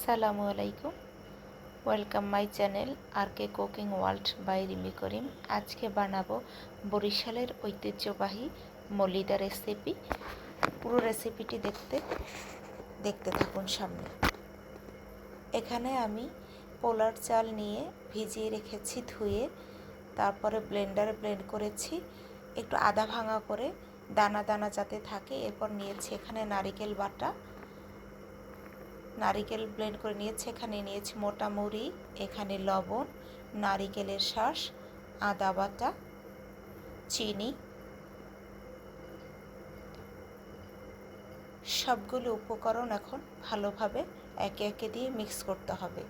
আসসালামু আলাইকুম, welcome my channel R K cooking world by Rimi Karim. আজকে বানাবো বরিশালের ঐতিহ্যবাহী মলিদা রেসিপি। পুরো রেসিপিটি দেখতে থাকুন সামনে। এখানে আমি পোলার চাল নিয়ে ভিজিয়ে রেখেছি ধুয়ে, তারপরে ব্লেন্ডারে ব্লেন্ড করেছি একটু আধা ভাঙা করে, দানা দানা যাতে থাকে। এরপর নিয়েছি এখানে নারিকেল বাটা, নারিকেল ব্লেন্ড করে নিয়েছি। এখানে নিয়েছি মোটা মুড়ি, এখানে লবণ, নারিকেলের শাঁস, আদা বাটা, চিনি। সবগুলো উপকরণ এখন ভালোভাবে একে একে দিয়ে মিক্স করতে হবে।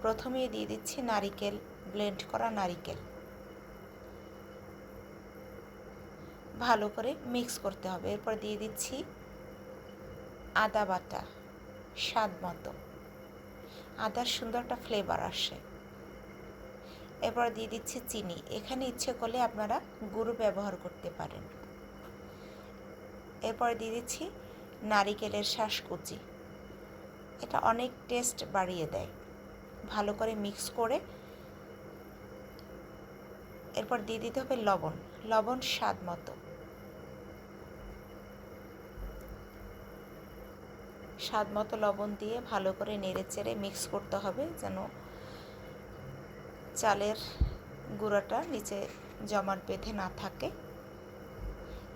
প্রথমে দিয়ে দিচ্ছি নারিকেল, ব্লেন্ড করা নারিকেল। ভালো করে মিক্স করতে হবে। এরপর দিয়ে দিচ্ছি আদা বাটা স্বাদ মতো, আদার সুন্দর একটা ফ্লেভার আসে। এরপর দিয়ে দিচ্ছি চিনি। এখানে ইচ্ছে করলে আপনারা গুঁড়ো ব্যবহার করতে পারেন। এরপর দিয়ে দিচ্ছি নারিকেলের শাঁস কুচি, এটা অনেক টেস্ট বাড়িয়ে দেয়। ভালো করে মিক্স করে এরপর দিয়ে দিতে হবে লবণ, লবণ স্বাদ মতো। স্বাদ মতো লবণ দিয়ে ভালো করে নেড়ে চেড়ে মিক্স করতে হবে, যেন চালের গুঁড়াটা নিচে জমাট বেঁধে না থাকে।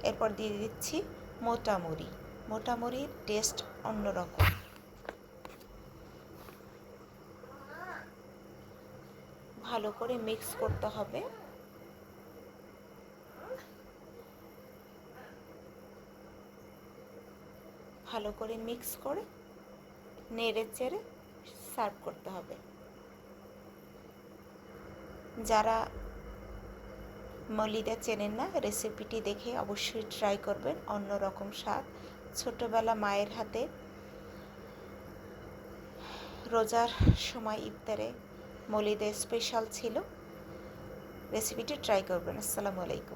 এরপর দিয়ে দিচ্ছি মোটা মুড়ি। মোটা মুড়ির টেস্ট অন্যরকম। ভালো করে মিক্স করতে হবে। ভালো করে মিক্স করে নেড়ে চেড়ে সার্ভ করতে হবে। যারা মলিদা চেনেন না, রেসিপিটি দেখে অবশ্যই ট্রাই করবেন, অন্যরকম স্বাদ। ছোটোবেলা মায়ের হাতে রোজার সময় ইফতারে মলিদা স্পেশাল ছিল। রেসিপিটি ট্রাই করবেন। আসসালামু আলাইকুম।